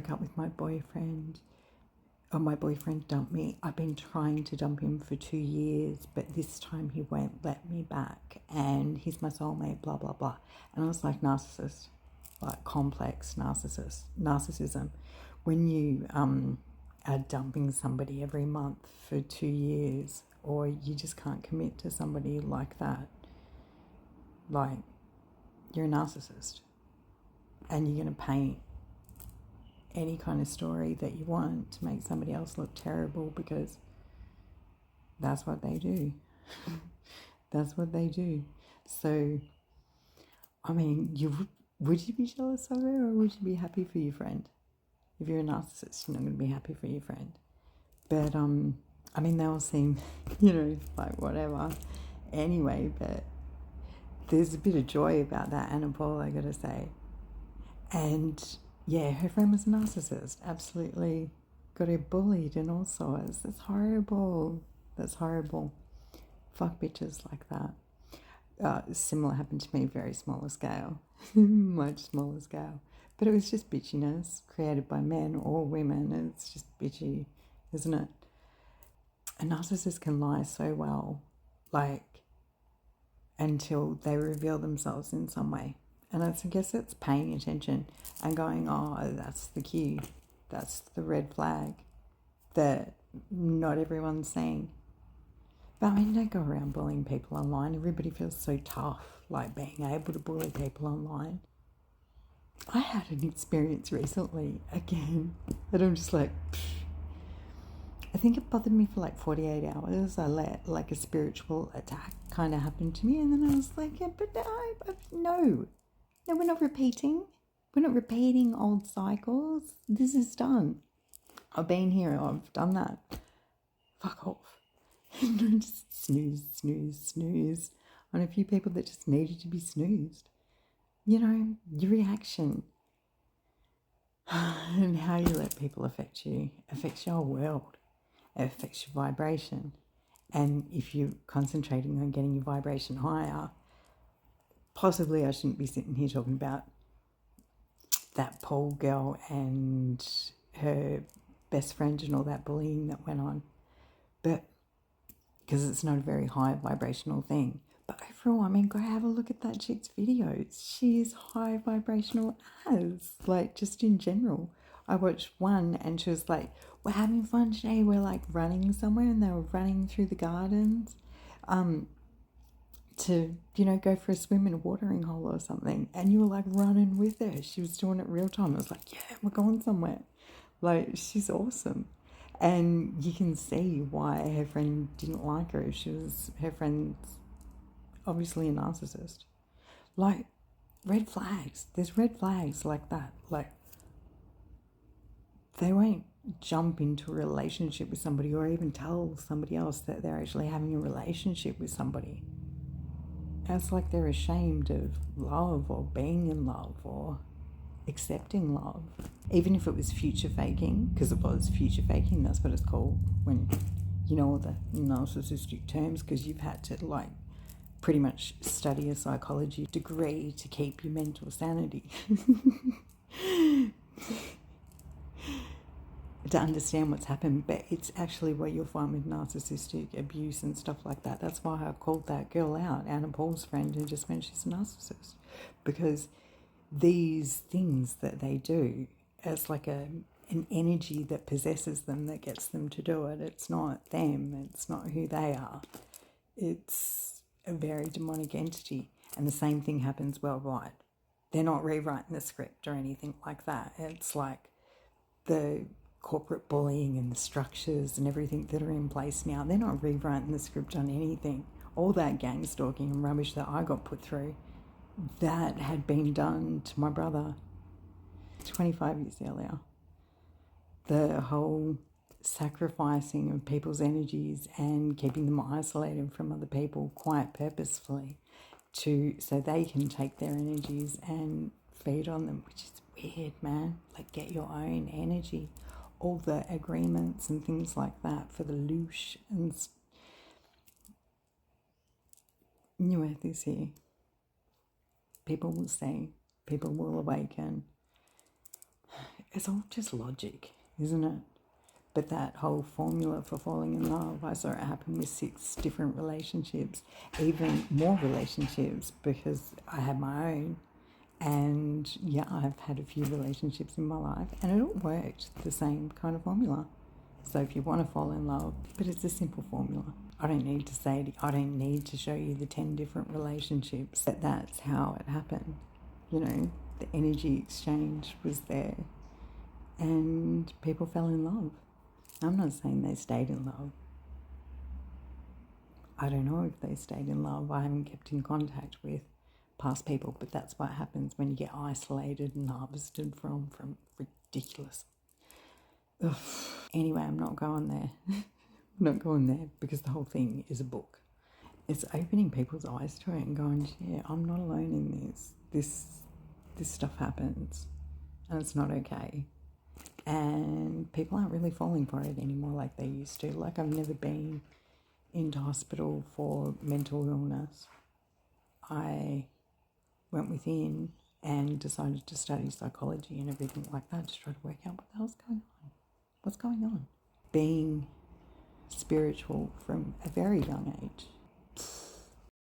broke up with my boyfriend, or my boyfriend dumped me. I've been trying to dump him for 2 years, but this time he won't let me back, and he's my soulmate, blah, blah, blah. And I was like, narcissist, like complex narcissism. When you are dumping somebody every month for 2 years, or you just can't commit to somebody like that, like, you're a narcissist. And you're going to paint any kind of story that you want to make somebody else look terrible, because that's what they do. That's what they do. So, I mean, would you be jealous of it, or would you be happy for your friend? If you're a narcissist, you're not going to be happy for your friend. But, I mean, they all seem, like whatever. Anyway, but there's a bit of joy about that Anna Paul, I got to say. And yeah, her friend was a narcissist. Absolutely got her bullied and all sorts. That's horrible. That's horrible. Fuck bitches like that. Similar happened to me, very smaller scale. Much smaller scale. But it was just bitchiness created by men or women. It's just bitchy, isn't it? A narcissist can lie so well, like, until they reveal themselves in some way. And I guess it's paying attention and going, oh, that's the cue. That's the red flag that not everyone's seeing. But I mean, don't go around bullying people online. Everybody feels so tough, like being able to bully people online. I had an experience recently, again, that I'm just like, pfft. I think it bothered me for like 48 hours. I let like a spiritual attack kind of happen to me. And then I was like, yeah, but no, we're not repeating. We're not repeating old cycles. This is done. I've been here. I've done that. Fuck off. Just snooze on a few people that just needed to be snoozed. Your reaction and how you let people affect you affects your world. It affects your vibration. And if you're concentrating on getting your vibration higher, possibly I shouldn't be sitting here talking about that Paul girl and her best friend and all that bullying that went on. But because it's not a very high vibrational thing. But overall, I mean, go have a look at that chick's videos. She is high vibrational as, like, just in general. I watched one and she was like, we're having fun today. We're like running somewhere, and they were running through the gardens to, go for a swim in a watering hole or something. And you were like running with her. She was doing it real time. I was like, yeah, we're going somewhere. Like, she's awesome. And you can see why her friend didn't like her. Her friend's obviously a narcissist. Like, red flags. There's red flags like that. Like, they won't jump into a relationship with somebody or even tell somebody else that they're actually having a relationship with somebody. It's like they're ashamed of love or being in love or accepting love. Even if it was future faking, because it was future faking, that's what it's called when, all the narcissistic terms, because you've had to, like, pretty much study a psychology degree to keep your mental sanity. To understand what's happened, but it's actually what you'll find with narcissistic abuse and stuff like that. That's why I called that girl out, Anna Paul's friend, who just meant she's a narcissist, because these things that they do, it's like an energy that possesses them that gets them to do it. It's not them. It's not who they are. It's a very demonic entity, and the same thing happens worldwide. They're not rewriting the script or anything like that. It's like the corporate bullying and the structures and everything that are in place now. They're not rewriting the script on anything. All that gangstalking and rubbish that I got put through, that had been done to my brother 25 years earlier. The whole sacrificing of people's energies and keeping them isolated from other people quite purposefully so they can take their energies and feed on them, which is weird, man. Like, get your own energy. All the agreements and things like that for the loosh and new earth is here. People will see. People will awaken. It's all just logic, isn't it? But that whole formula for falling in love, I saw it happen with 6 different relationships, even more relationships, because I had my own. And yeah, I've had a few relationships in my life, and it all worked the same kind of formula. So if you want to fall in love, but it's a simple formula. I don't need to say it, I don't need to show you the 10 different relationships, but that's how it happened. You know, the energy exchange was there and people fell in love. I'm not saying they stayed in love. I don't know if they stayed in love. I haven't kept in contact with past people, but that's what happens when you get isolated and harvested from ridiculous. Ugh. Anyway, I'm not going there. I'm not going there because the whole thing is a book. It's opening people's eyes to it and going, yeah, I'm not alone in this. This stuff happens and it's not okay. And people aren't really falling for it anymore like they used to. Like, I've never been into hospital for mental illness. I went within and decided to study psychology and everything like that to try to work out what the hell's going on. What's going on? Being spiritual from a very young age